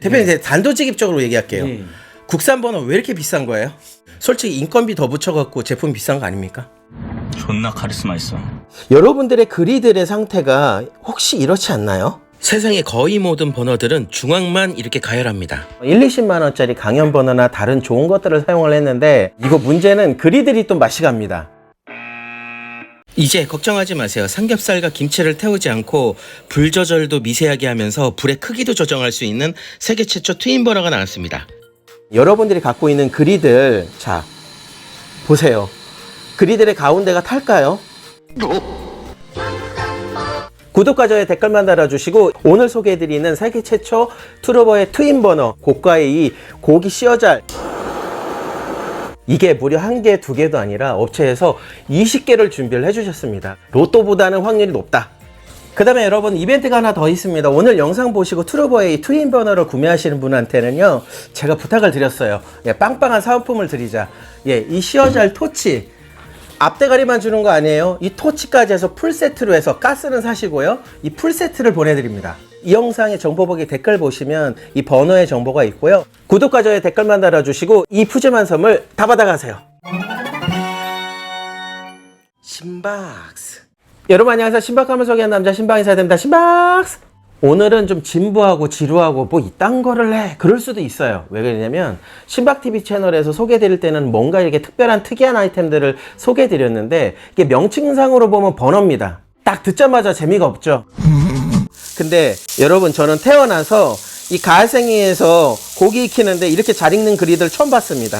대표님 단도직입적으로 얘기할게요. 네. 국산 번호 왜 이렇게 비싼 거예요? 솔직히 인건비 더 붙여갖고 제품 비싼 거 아닙니까? 존나 카리스마 있어. 여러분들의 그리들의 상태가 혹시 이렇지 않나요? 세상의 거의 모든 버너들은 중앙만 이렇게 가열합니다. 1, 20만 원짜리 강연 버너나 다른 좋은 것들을 사용을 했는데 이거 문제는 그리들이 또 맛이 갑니다. 이제 걱정하지 마세요. 삼겹살과 김치를 태우지 않고 불 조절도 미세하게 하면서 불의 크기도 조정할 수 있는 세계 최초 트윈 버너가 나왔습니다. 여러분들이 갖고 있는 그리들, 자 보세요. 그리들의 가운데가 탈까요? 구독과 좋아요 댓글만 달아주시고 오늘 소개해드리는 세계 최초 트루버의 트윈 버너 고가의 이 고기 씌어잘, 이게 무려 1개, 2개도 아니라 업체에서 20개를 준비를 해주셨습니다. 로또보다는 확률이 높다. 그 다음에 여러분 이벤트가 하나 더 있습니다. 오늘 영상 보시고 트루버의 트윈 버너를 구매하시는 분한테는요 제가 부탁을 드렸어요. 빵빵한 사은품을 드리자. 이 씌어잘 토치 앞대가리만 주는 거 아니에요. 이 토치까지 해서 풀세트로 해서 가스는 사시고요 이 풀세트를 보내드립니다. 이 영상의 정보 보기 댓글 보시면 이 버너의 정보가 있고요. 구독과 좋아요 댓글만 달아주시고 이 푸짐한 선물 다 받아가세요. 신박스. 여러분 안녕하세요. 신박함을 소개한 남자 신박인사야 됩니다. 신박스. 오늘은 좀 진부하고 지루하고 뭐 이딴 거를 해 그럴 수도 있어요. 왜 그러냐면 신박TV 채널에서 소개드릴 때는 뭔가 이렇게 특별한 특이한 아이템들을 소개드렸는데 이게 명칭상으로 보면 버너입니다. 딱 듣자마자 재미가 없죠. 근데 여러분 저는 태어나서 이 가을생이에서 고기 익히는데 이렇게 잘 익는 그리들 처음 봤습니다.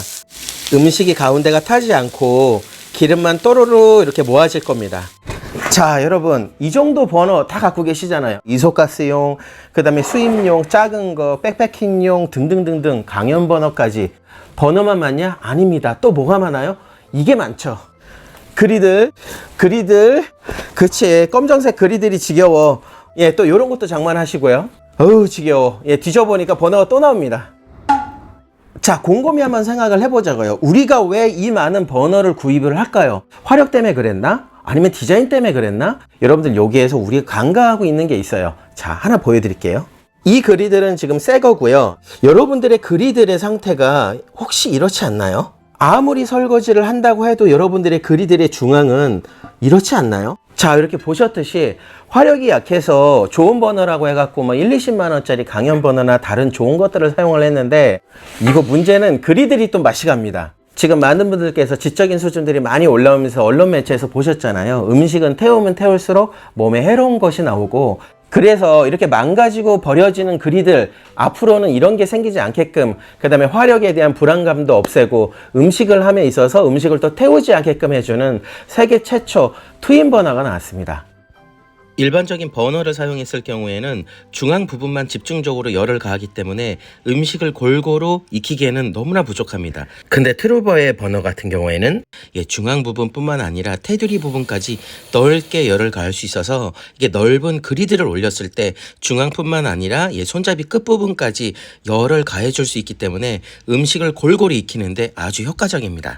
음식이 가운데가 타지 않고 기름만 또르르 이렇게 모아질 겁니다. 자 여러분 이 정도 버너 다 갖고 계시잖아요. 이소가스용, 그 다음에 수입용, 작은 거, 백패킹용 등등등등 강연 버너까지. 버너만 많냐? 아닙니다. 또 뭐가 많아요? 이게 많죠. 그리들 그치 검정색 그리들이 지겨워. 또 요런 것도 장만하시고요. 어우 지겨워. 뒤져보니까 버너가 또 나옵니다. 자 곰곰이 한번 생각을 해보자고요. 우리가 왜 이 많은 버너를 구입을 할까요? 화력 때문에 그랬나? 아니면 디자인 때문에 그랬나? 여러분들 여기에서 우리가 간과하고 있는 게 있어요. 자 하나 보여드릴게요. 이 그리들은 지금 새 거고요. 여러분들의 그리들의 상태가 혹시 이렇지 않나요? 아무리 설거지를 한다고 해도 여러분들의 그리들의 중앙은 이렇지 않나요? 자 이렇게 보셨듯이 화력이 약해서 좋은 버너라고 해갖고 뭐 1, 20만 원짜리 강연 버너나 다른 좋은 것들을 사용을 했는데 이거 문제는 그리들이 또 맛이 갑니다. 지금 많은 분들께서 지적인 수준들이 많이 올라오면서 언론 매체에서 보셨잖아요. 음식은 태우면 태울수록 몸에 해로운 것이 나오고, 그래서 이렇게 망가지고 버려지는 그리들 앞으로는 이런 게 생기지 않게끔, 그 다음에 화력에 대한 불안감도 없애고 음식을 함에 있어서 음식을 또 태우지 않게끔 해주는 세계 최초 트윈 버너가 나왔습니다. 일반적인 버너를 사용했을 경우에는 중앙 부분만 집중적으로 열을 가하기 때문에 음식을 골고루 익히기에는 너무나 부족합니다. 근데 트루버의 버너 같은 경우에는 중앙 부분뿐만 아니라 테두리 부분까지 넓게 열을 가할 수 있어서 이게 넓은 그리드를 올렸을 때 중앙뿐만 아니라 손잡이 끝부분까지 열을 가해줄 수 있기 때문에 음식을 골고루 익히는데 아주 효과적입니다.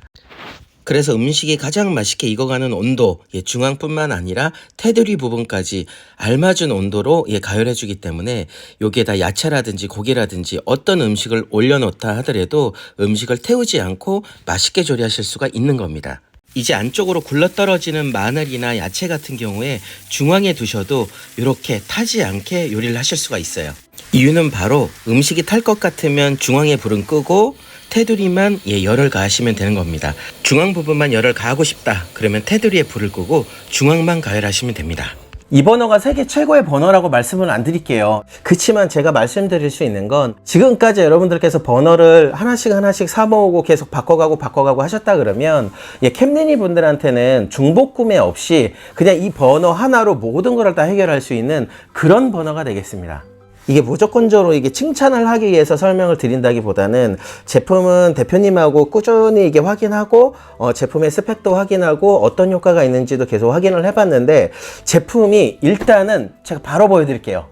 그래서 음식이 가장 맛있게 익어가는 온도, 중앙뿐만 아니라 테두리 부분까지 알맞은 온도로 가열해주기 때문에 여기에다 야채라든지 고기라든지 어떤 음식을 올려놓다 하더라도 음식을 태우지 않고 맛있게 조리하실 수가 있는 겁니다. 이제 안쪽으로 굴러떨어지는 마늘이나 야채 같은 경우에 중앙에 두셔도 이렇게 타지 않게 요리를 하실 수가 있어요. 이유는 바로 음식이 탈 것 같으면 중앙에 불은 끄고 테두리만 열을 가하시면 되는 겁니다. 중앙 부분만 열을 가하고 싶다 그러면 테두리에 불을 끄고 중앙만 가열하시면 됩니다. 이 버너가 세계 최고의 버너라고 말씀은 안 드릴게요. 그치만 제가 말씀드릴 수 있는 건 지금까지 여러분들께서 버너를 하나씩 사 모으고 계속 바꿔가고 하셨다 그러면 캠린이 분들한테는 중복 구매 없이 그냥 이 버너 하나로 모든 걸 다 해결할 수 있는 그런 버너가 되겠습니다. 이게 무조건적으로 이게 칭찬을 하기 위해서 설명을 드린다기보다는 제품은 대표님하고 꾸준히 이게 확인하고 제품의 스펙도 확인하고 어떤 효과가 있는지도 계속 확인을 해봤는데 제품이 일단은 제가 바로 보여드릴게요.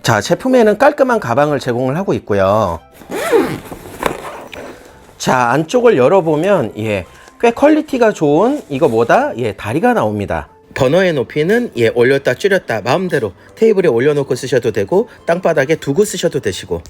자 제품에는 깔끔한 가방을 제공을 하고 있고요. 자 안쪽을 열어보면 꽤 퀄리티가 좋은 이거 뭐다? 다리가 나옵니다. 버너의 높이는 올렸다 줄였다 마음대로 테이블에 올려놓고 쓰셔도 되고 땅바닥에 두고 쓰셔도 되시고.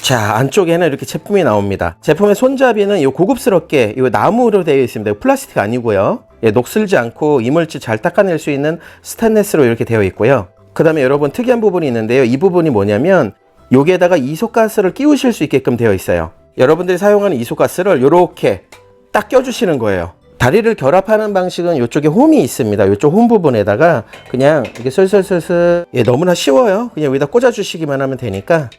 자, 안쪽에는 이렇게 제품이 나옵니다. 제품의 손잡이는 고급스럽게 나무로 되어 있습니다. 플라스틱 아니고요. 녹슬지 않고 이물질 잘 닦아낼 수 있는 스테인리스로 이렇게 되어 있고요. 그 다음에 여러분 특이한 부분이 있는데요. 이 부분이 뭐냐면 여기에다가 이소가스를 끼우실 수 있게끔 되어 있어요. 여러분들이 사용하는 이소가스를 이렇게 딱 껴주시는 거예요. 다리를 결합하는 방식은 이쪽에 홈이 있습니다. 이쪽 홈 부분에다가 그냥 이렇게 슬슬슬슬 너무나 쉬워요. 그냥 여기다 꽂아주시기만 하면 되니까.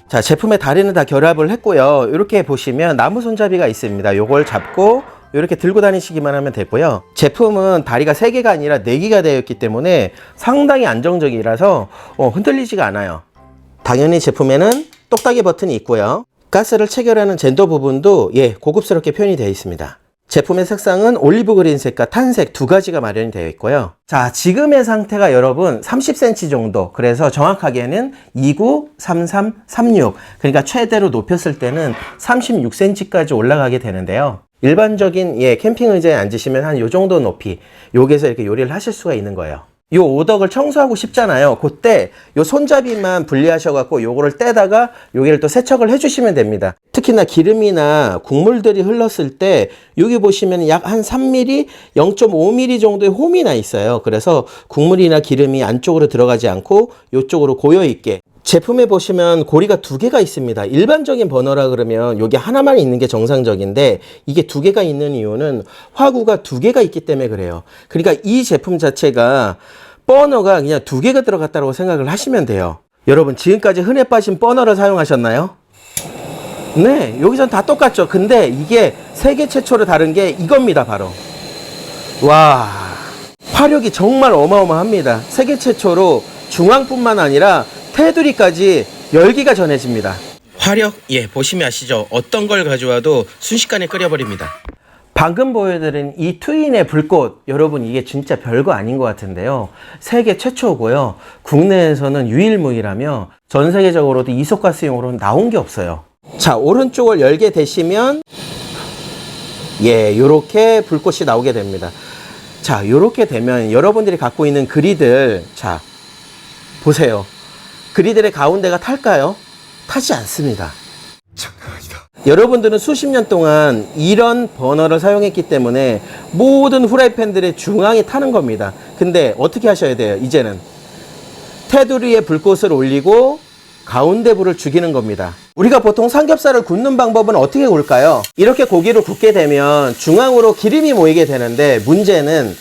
자, 제품의 다리는 다 결합을 했고요. 이렇게 보시면 나무 손잡이가 있습니다. 이걸 잡고 이렇게 들고 다니시기만 하면 되고요. 제품은 다리가 3개가 아니라 4개가 되어 있기 때문에 상당히 안정적이라서 흔들리지가 않아요. 당연히 제품에는 똑딱이 버튼이 있고요. 가스를 체결하는 젠더 부분도 고급스럽게 표현이 되어 있습니다. 제품의 색상은 올리브 그린 색과 탄색 2가지가 마련이 되어 있고요. 자, 지금의 상태가 여러분 30cm 정도, 그래서 정확하게는 29, 33, 36, 그러니까 최대로 높였을 때는 36cm까지 올라가게 되는데요. 일반적인 캠핑 의자에 앉으시면 한 요 정도 높이, 여기서 이렇게 요리를 하실 수가 있는 거예요. 요 오덕을 청소하고 싶잖아요. 그때 요 손잡이만 분리하셔갖고 요거를 떼다가 여기를 또 세척을 해주시면 됩니다. 특히나 기름이나 국물들이 흘렀을 때 여기 보시면 약 한 3mm, 0.5mm 정도의 홈이 나 있어요. 그래서 국물이나 기름이 안쪽으로 들어가지 않고 요쪽으로 고여있게. 제품에 보시면 고리가 2개가 있습니다. 일반적인 버너라 그러면 여기 하나만 있는 게 정상적인데 이게 2개가 있는 이유는 화구가 2개가 있기 때문에 그래요. 그러니까 이 제품 자체가 버너가 그냥 2개가 들어갔다고 생각을 하시면 돼요. 여러분 지금까지 흔해 빠진 버너를 사용하셨나요? 네, 여기선 다 똑같죠. 근데 이게 세계 최초로 다른 게 이겁니다. 바로 와, 화력이 정말 어마어마합니다. 세계 최초로 중앙뿐만 아니라 테두리까지 열기가 전해집니다. 화력, 보시면 아시죠? 어떤 걸 가져와도 순식간에 끓여버립니다. 방금 보여드린 이 트윈의 불꽃, 여러분 이게 진짜 별거 아닌 것 같은데요. 세계 최초고요. 국내에서는 유일무이라며 전 세계적으로도 이소가스용으로는 나온 게 없어요. 자, 오른쪽을 열게 되시면 요렇게 불꽃이 나오게 됩니다. 자, 요렇게 되면 여러분들이 갖고 있는 그리들, 자 보세요. 그리들의 가운데가 탈까요? 타지 않습니다. 장난 아니다. 여러분들은 수십 년 동안 이런 버너를 사용했기 때문에 모든 후라이팬들의 중앙이 타는 겁니다. 근데 어떻게 하셔야 돼요? 이제는 테두리에 불꽃을 올리고 가운데 불을 죽이는 겁니다. 우리가 보통 삼겹살을 굽는 방법은 어떻게 구울까요? 이렇게 고기를 굽게 되면 중앙으로 기름이 모이게 되는데, 문제는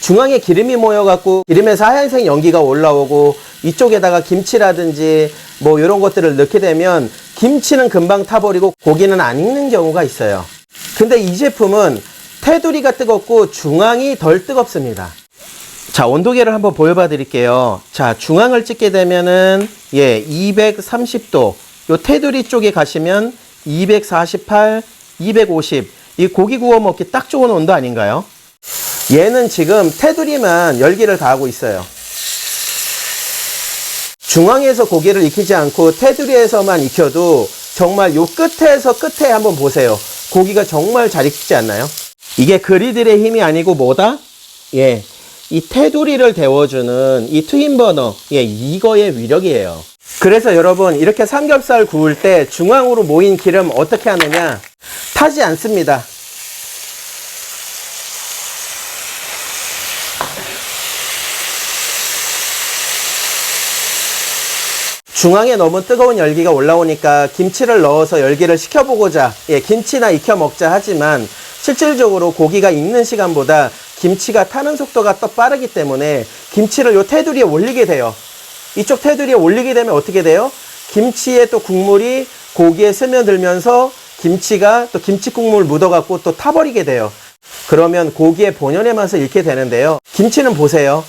중앙에 기름이 모여갖고 기름에서 하얀색 연기가 올라오고 이쪽에다가 김치라든지 뭐 이런 것들을 넣게 되면 김치는 금방 타버리고 고기는 안 익는 경우가 있어요. 근데 이 제품은 테두리가 뜨겁고 중앙이 덜 뜨겁습니다. 자, 온도계를 한번 보여봐 드릴게요. 자, 중앙을 찍게 되면은 230도, 요 테두리 쪽에 가시면 248, 250, 이 고기 구워 먹기 딱 좋은 온도 아닌가요? 얘는 지금 테두리만 열기를 가하고 있어요. 중앙에서 고기를 익히지 않고 테두리에서만 익혀도 정말 요 끝에서 끝에 한번 보세요. 고기가 정말 잘 익히지 않나요? 이게 그리들의 힘이 아니고 뭐다? 이 테두리를 데워주는 이 트윈버너, 이거의 위력이에요. 그래서 여러분 이렇게 삼겹살 구울 때 중앙으로 모인 기름 어떻게 하느냐? 타지 않습니다. 중앙에 너무 뜨거운 열기가 올라오니까 김치를 넣어서 열기를 식혀보고자 김치나 익혀 먹자 하지만 실질적으로 고기가 익는 시간보다 김치가 타는 속도가 더 빠르기 때문에 김치를 요 테두리에 올리게 돼요. 이쪽 테두리에 올리게 되면 어떻게 돼요? 김치에 또 국물이 고기에 스며들면서 김치가 또 김치 국물 묻어갖고 또 타버리게 돼요. 그러면 고기의 본연의 맛을 잃게 되는데요. 김치는 보세요.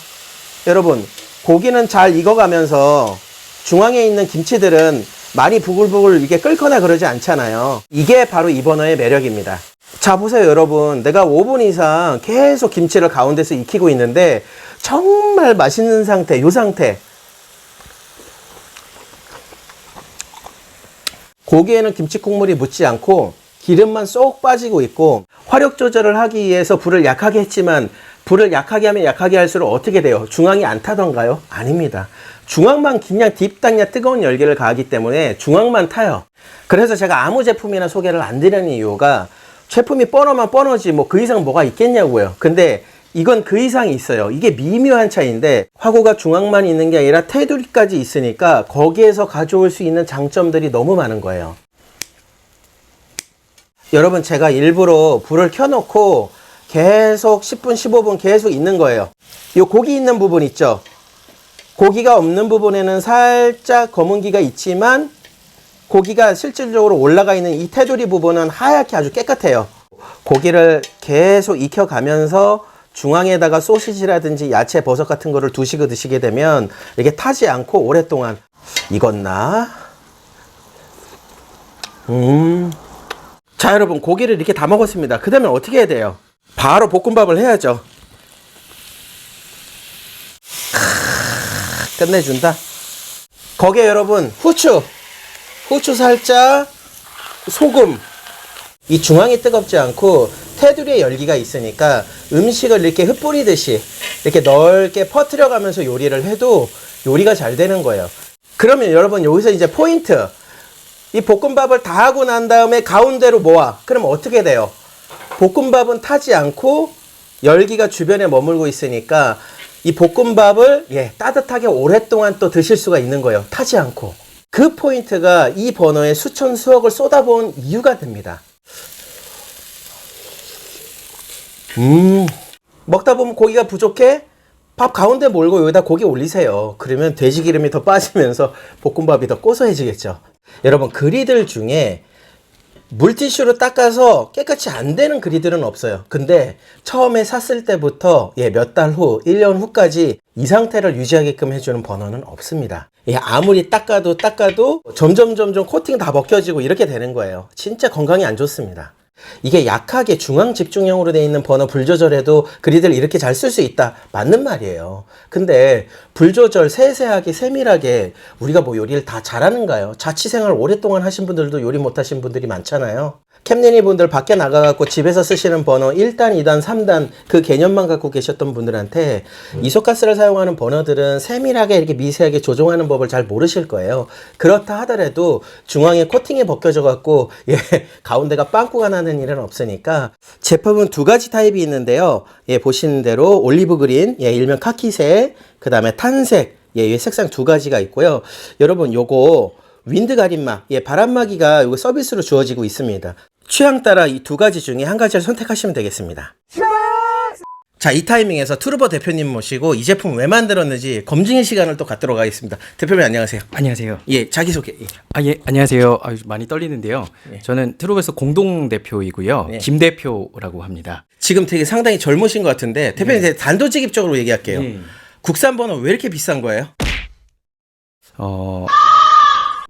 여러분, 고기는 잘 익어가면서 중앙에 있는 김치들은 많이 부글부글 이게 끓거나 그러지 않잖아요. 이게 바로 이 버너의 매력입니다. 자, 보세요 여러분, 내가 5분 이상 계속 김치를 가운데서 익히고 있는데 정말 맛있는 상태, 요 상태. 고기에는 김치 국물이 묻지 않고 기름만 쏙 빠지고 있고, 화력 조절을 하기 위해서 불을 약하게 했지만 불을 약하게 하면 약하게 할수록 어떻게 돼요? 중앙이 안 타던가요? 아닙니다. 중앙만 그냥 딥당냐 뜨거운 열기를 가하기 때문에 중앙만 타요. 그래서 제가 아무 제품이나 소개를 안 드리는 이유가 제품이 뻔하면 뻔하지 뭐 그 이상 뭐가 있겠냐고요. 근데 이건 그 이상이 있어요. 이게 미묘한 차이인데 화구가 중앙만 있는 게 아니라 테두리까지 있으니까 거기에서 가져올 수 있는 장점들이 너무 많은 거예요. 여러분 제가 일부러 불을 켜놓고 계속 10분 15분 계속 있는 거예요. 이 고기 있는 부분 있죠. 고기가 없는 부분에는 살짝 검은기가 있지만 고기가 실질적으로 올라가 있는 이 테두리 부분은 하얗게 아주 깨끗해요. 고기를 계속 익혀가면서 중앙에다가 소시지라든지 야채, 버섯 같은 거를 두시고 드시게 되면 이게 타지 않고 오랫동안 익었나? 자 여러분 고기를 이렇게 다 먹었습니다. 그 다음에 어떻게 해야 돼요? 바로 볶음밥을 해야죠. 끝내준다. 거기에 여러분 후추 살짝, 소금. 이 중앙이 뜨겁지 않고 테두리에 열기가 있으니까 음식을 이렇게 흩뿌리듯이 이렇게 넓게 퍼뜨려 가면서 요리를 해도 요리가 잘 되는 거예요. 그러면 여러분 여기서 이제 포인트. 이 볶음밥을 다 하고 난 다음에 가운데로 모아. 그럼 어떻게 돼요? 볶음밥은 타지 않고 열기가 주변에 머물고 있으니까 이 볶음밥을 따뜻하게 오랫동안 또 드실 수가 있는 거예요. 타지 않고. 그 포인트가 이 버너에 수천 수억을 쏟아부은 이유가 됩니다. 먹다 보면 고기가 부족해? 밥 가운데 몰고 여기다 고기 올리세요. 그러면 돼지 기름이 더 빠지면서 볶음밥이 더 고소해지겠죠. 여러분 그리들 중에 물티슈로 닦아서 깨끗이 안 되는 그리들은 없어요. 근데 처음에 샀을 때부터 몇 달 후, 1년 후까지 이 상태를 유지하게끔 해주는 버너는 없습니다. 아무리 닦아도 점점 코팅 다 벗겨지고 이렇게 되는 거예요. 진짜 건강에 안 좋습니다. 이게 약하게 중앙 집중형으로 되어 있는 버너 불 조절해도 그리들 이렇게 잘 쓸 수 있다. 맞는 말이에요. 근데 불 조절 세세하게 세밀하게 우리가 뭐 요리를 다 잘하는가요? 자취생활 오랫동안 하신 분들도 요리 못하신 분들이 많잖아요. 캡니니 분들 밖에 나가갖고 집에서 쓰시는 버너 1단, 2단, 3단 그 개념만 갖고 계셨던 분들한테 이소가스를 사용하는 버너들은 세밀하게 이렇게 미세하게 조종하는 법을 잘 모르실 거예요. 그렇다 하더라도 중앙에 코팅이 벗겨져 갖고 가운데가 빵꾸가 나는 일은 없으니까 제품은 두 가지 타입이 있는데요. 보시는 대로 올리브 그린, 일명 카키색, 그 다음에 탄색, 이 색상 두 가지가 있고요. 여러분 요거 윈드 가림막, 바람막이가 요거 서비스로 주어지고 있습니다. 취향 따라 이 두 가지 중에 한 가지를 선택하시면 되겠습니다. 자, 이 타이밍에서 트루버 대표님 모시고 이 제품 왜 만들었는지 검증의 시간을 또 갖도록 하겠습니다. 대표님 안녕하세요. 안녕하세요. 자기소개. 안녕하세요. 많이 떨리는데요. 저는 트루버에서 공동 대표이고요. 김 대표라고 합니다. 지금 되게 상당히 젊으신 것 같은데 대표님 되게 단도직입적으로 얘기할게요. 국산 번호 왜 이렇게 비싼 거예요?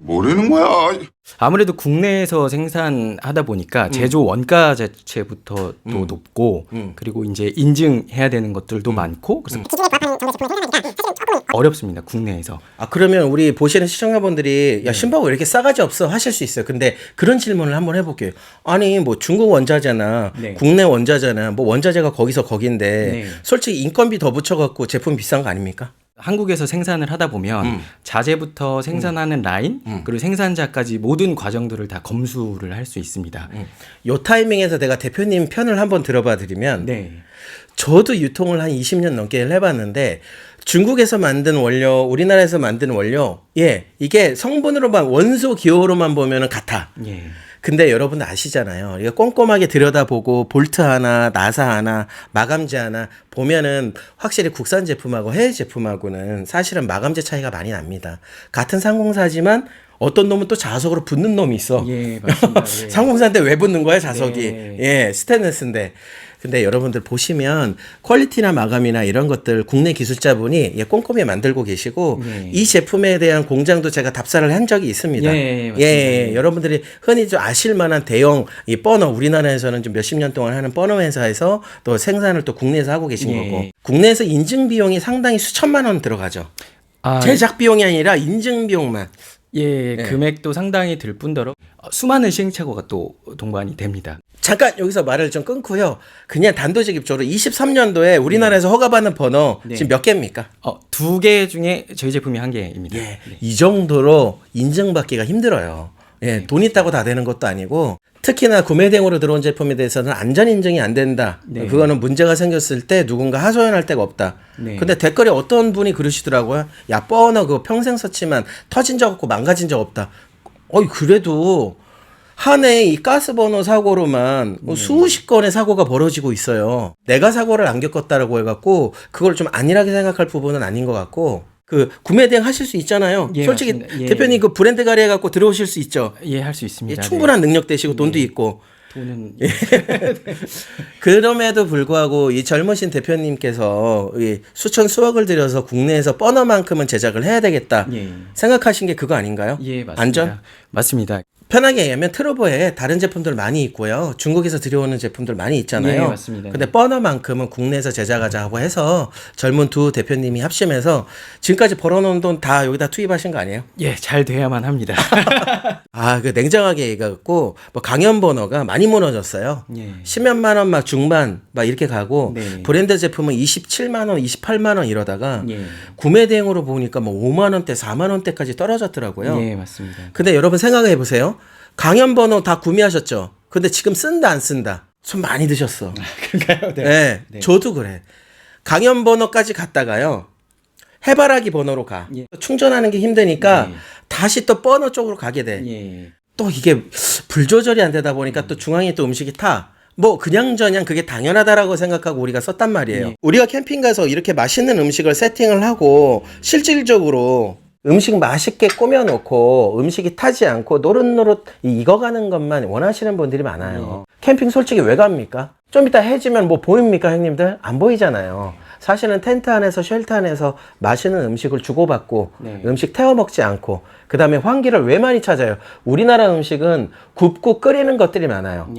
뭐라는 거야? 아무래도 국내에서 생산하다 보니까 제조 원가 자체부터 또 높고 그리고 이제 인증해야 되는 것들도 많고 그래서 어렵습니다. 국내에서. 그러면 우리 보시는 시청자분들이 야 신발 왜 이렇게 싸가지 없어 하실 수 있어요. 근데 그런 질문을 한번 해볼게요. 아니 뭐 중국 원자잖아, 국내 원자잖아, 뭐 원자재가 거기서 거긴데 솔직히 인건비 더 붙여갖고 제품 비싼 거 아닙니까? 한국에서 생산을 하다 보면 자재부터 생산하는 라인 그리고 생산자까지 모든 과정들을 다 검수를 할 수 있습니다. 요 타이밍에서 내가 대표님 편을 한번 들어봐 드리면 저도 유통을 한 20년 넘게 해봤는데 중국에서 만든 원료, 우리나라에서 만든 원료 이게 성분으로만 원소 기호로만 보면은 같아. 근데 여러분 아시잖아요. 이거 꼼꼼하게 들여다보고 볼트 하나, 나사 하나, 마감재 하나 보면은 확실히 국산 제품하고 해외 제품하고는 사실은 마감재 차이가 많이 납니다. 같은 상공사지만 어떤 놈은 또 자석으로 붙는 놈이 있어. 맞습니다. 상공사인데 왜 붙는 거야, 자석이? 스테인리스인데. 근데 여러분들 보시면 퀄리티나 마감이나 이런 것들 국내 기술자분이 꼼꼼히 만들고 계시고 이 제품에 대한 공장도 제가 답사를 한 적이 있습니다. 여러분들이 흔히 좀 아실 만한 대형 이 버너 우리나라에서는 좀 몇십 년 동안 하는 버너 회사에서 또 생산을 또 국내에서 하고 계신 거고 국내에서 인증 비용이 상당히 수천만 원 들어가죠. 제작 비용이 아니라 인증 비용만. 예, 금액도 상당히 들 뿐더러 수많은 시행착오가 또 동반이 됩니다. 잠깐 여기서 말을 좀 끊고요. 그냥 단도직입적으로 23년도에 우리나라에서 허가받는 번호 지금 몇 개입니까? 2개 중에 저희 제품이 1개입니다. 예, 이 정도로 인증받기가 힘들어요. 예, 돈 있다고 다 되는 것도 아니고 특히나 구매 대행으로 들어온 제품에 대해서는 안전 인증이 안 된다. 그거는 문제가 생겼을 때 누군가 하소연할 데가 없다. 근데 댓글에 어떤 분이 그러시더라고요. 야, 뻔어 그거 평생 썼지만 터진 적 없고 망가진 적 없다. 그래도 한 해에 이 가스버너 사고로만 뭐 수십 건의 사고가 벌어지고 있어요. 내가 사고를 안 겪었다라고 해갖고 그걸 좀 안일하게 생각할 부분은 아닌 것 같고 그 구매 대행 하실 수 있잖아요. 예, 솔직히 맞습니다. 예. 대표님 그 브랜드 가리 해갖고 들어오실 수 있죠. 예, 할 수 예, 있습니다. 충분한 능력 되시고 돈도 있고. 돈은 그럼에도 불구하고 이 젊으신 대표님께서 이 수천 수억을 들여서 국내에서 버너만큼은 제작을 해야 되겠다 생각하신 게 그거 아닌가요? 예, 맞습니다. 안전? 맞습니다. 편하게 얘기하면 트로버에 다른 제품들 많이 있고요. 중국에서 들여오는 제품들 많이 있잖아요. 네, 맞습니다. 근데 버너만큼은 국내에서 제작하자 하고 해서 젊은 두 대표님이 합심해서 지금까지 벌어놓은 돈 다 여기다 투입하신 거 아니에요? 예, 잘 돼야만 합니다. 그 냉정하게 얘기하고 뭐 강연 버너가 많이 무너졌어요. 예. 10몇만 원 막 중반 막 이렇게 가고 네. 브랜드 제품은 27만 원, 28만 원 이러다가 예. 구매 대행으로 보니까 뭐 5만 원대, 4만 원대까지 떨어졌더라고요. 예, 맞습니다. 근데 여러분 생각해 보세요. 강연 번호 다 구매하셨죠? 근데 지금 쓴다 안 쓴다? 손 많이 드셨어. 그런가요? 네. 저도 그래. 강연 번호까지 갔다가요. 해바라기 번호로 가. 충전하는 게 힘드니까 다시 또 버너 쪽으로 가게 돼. 예. 또 이게 불조절이 안 되다 보니까 또 중앙에 또 음식이 타. 뭐 그냥저냥 그게 당연하다라고 생각하고 우리가 썼단 말이에요. 우리가 캠핑 가서 이렇게 맛있는 음식을 세팅을 하고 실질적으로 음식 맛있게 꾸며놓고 음식이 타지 않고 노릇노릇 익어가는 것만 원하시는 분들이 많아요. 캠핑 솔직히 왜 갑니까? 좀 이따 해지면 뭐 보입니까 형님들? 안 보이잖아요. 사실은 텐트 안에서 쉘터 안에서 맛있는 음식을 주고받고 음식 태워 먹지 않고 그 다음에 환기를 왜 많이 찾아요? 우리나라 음식은 굽고 끓이는 것들이 많아요.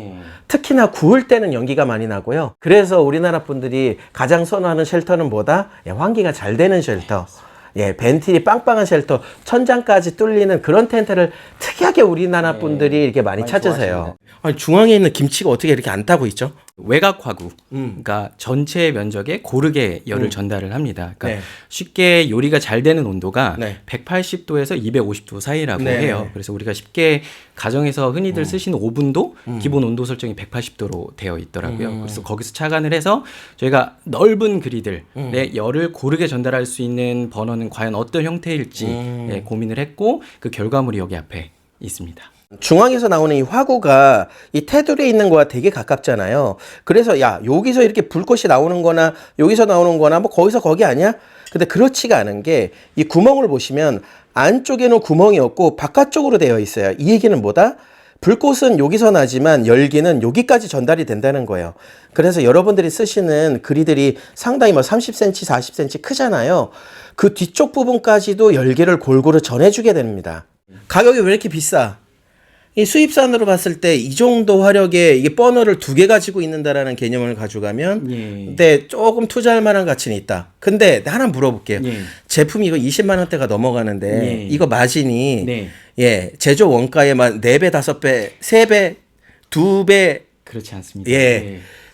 특히나 구울 때는 연기가 많이 나고요. 그래서 우리나라 분들이 가장 선호하는 쉘터는 뭐다? 환기가 잘 되는 쉘터. 벤틸이 빵빵한 쉘터, 천장까지 뚫리는 그런 텐트를 특이하게 우리나라 분들이 이렇게 많이 찾으세요. 아니, 중앙에 있는 김치가 어떻게 이렇게 안 타고 있죠? 외곽 화구, 그러니까 전체 면적에 고르게 열을 전달을 합니다. 그러니까 네. 쉽게 요리가 잘 되는 온도가 네. 180도에서 250도 사이라고 네. 해요. 그래서 우리가 쉽게 가정에서 흔히들 쓰시는 오븐도 기본 온도 설정이 180도로 되어 있더라고요. 그래서 거기서 착안을 해서 저희가 넓은 그리들의 열을 고르게 전달할 수 있는 버너는 과연 어떤 형태일지 고민을 했고 그 결과물이 여기 앞에 있습니다. 중앙에서 나오는 이 화구가 이 테두리에 있는 거와 되게 가깝잖아요. 그래서 야, 여기서 이렇게 불꽃이 나오는 거나 여기서 나오는 거나 뭐 거기서 거기 아니야? 근데 그렇지가 않은 게 이 구멍을 보시면 안쪽에는 구멍이 없고 바깥쪽으로 되어 있어요. 이 얘기는 뭐다? 불꽃은 여기서 나지만 열기는 여기까지 전달이 된다는 거예요. 그래서 여러분들이 쓰시는 그리들이 상당히 뭐 30cm, 40cm 크잖아요. 그 뒤쪽 부분까지도 열기를 골고루 전해주게 됩니다. 가격이 왜 이렇게 비싸? 이 수입산으로 봤을 때 이 정도 화력에 이게 버너를 2개 가지고 있는다라는 개념을 가져가면 근데 조금 투자할 만한 가치는 있다. 근데 하나 물어볼게요. 제품이 이거 20만 원대가 넘어가는데 이거 마진이 제조 원가에만 4배, 5배, 3배, 2배 그렇지 않습니다.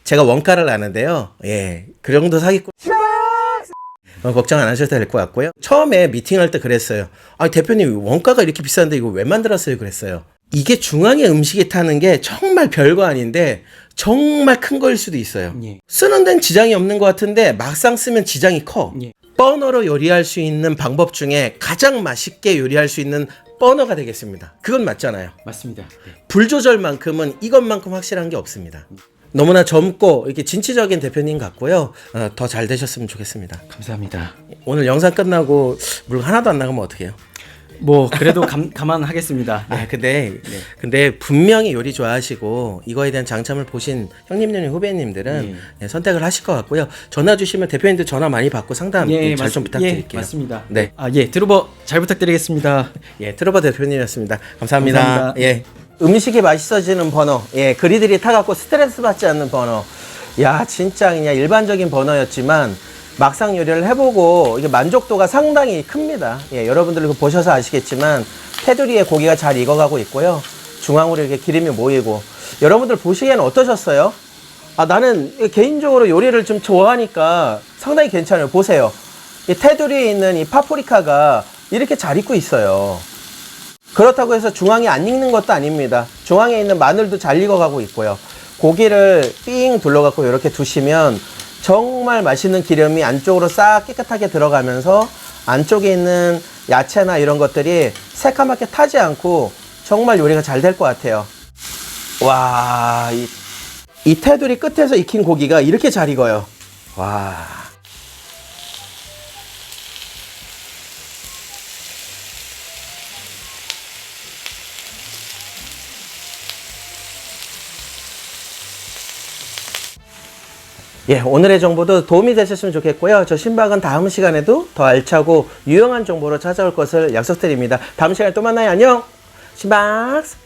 제가 원가를 아는데요. 그 정도 사기꾼 걱정 안 하셔도 될 것 같고요. 처음에 미팅할 때 그랬어요. 아, 대표님 원가가 이렇게 비싼데 이거 왜 만들었어요? 그랬어요. 이게 중앙에 음식이 타는 게 정말 별거 아닌데 정말 큰 거일 수도 있어요. 쓰는 데는 지장이 없는 것 같은데 막상 쓰면 지장이 커. 버너로 요리할 수 있는 방법 중에 가장 맛있게 요리할 수 있는 버너가 되겠습니다. 그건 맞잖아요. 맞습니다. 불 조절만큼은 이것만큼 확실한 게 없습니다. 너무나 젊고 이렇게 진취적인 대표님 같고요. 더 잘 되셨으면 좋겠습니다. 감사합니다. 오늘 영상 끝나고 물 하나도 안 나가면 어떡해요? 뭐 그래도 감안하겠습니다. 근데 분명히 요리 좋아하시고 이거에 대한 장점을 보신 형님들, 후배님들은 선택을 하실 것 같고요. 전화 주시면 대표님들 전화 많이 받고 상담 잘 좀 부탁드릴게요. 맞습니다. 네. 트루버 잘 부탁드리겠습니다. 트로버 대표님이었습니다. 감사합니다. 감사합니다. 음식이 맛있어지는 버너. 그리들이 타갖고 스트레스 받지 않는 버너. 야, 진짜 그냥 일반적인 버너였지만 막상 요리를 해보고 이게 만족도가 상당히 큽니다. 예, 여러분들 이거 보셔서 아시겠지만 테두리에 고기가 잘 익어가고 있고요. 중앙으로 이렇게 기름이 모이고 여러분들 보시기에는 어떠셨어요? 아, 나는 개인적으로 요리를 좀 좋아하니까 상당히 괜찮아요. 보세요. 이 테두리에 있는 이 파프리카가 이렇게 잘 익고 있어요. 그렇다고 해서 중앙이 안 익는 것도 아닙니다. 중앙에 있는 마늘도 잘 익어가고 있고요. 고기를 삥 둘러갖고 이렇게 두시면 정말 맛있는 기름이 안쪽으로 싹 깨끗하게 들어가면서 안쪽에 있는 야채나 이런 것들이 새카맣게 타지 않고 정말 요리가 잘 될 것 같아요. 와, 이 테두리 끝에서 익힌 고기가 이렇게 잘 익어요. 와. 예, 오늘의 정보도 도움이 되셨으면 좋겠고요. 저 신박은 다음 시간에도 더 알차고 유용한 정보로 찾아올 것을 약속드립니다. 다음 시간에 또 만나요. 안녕! 신박!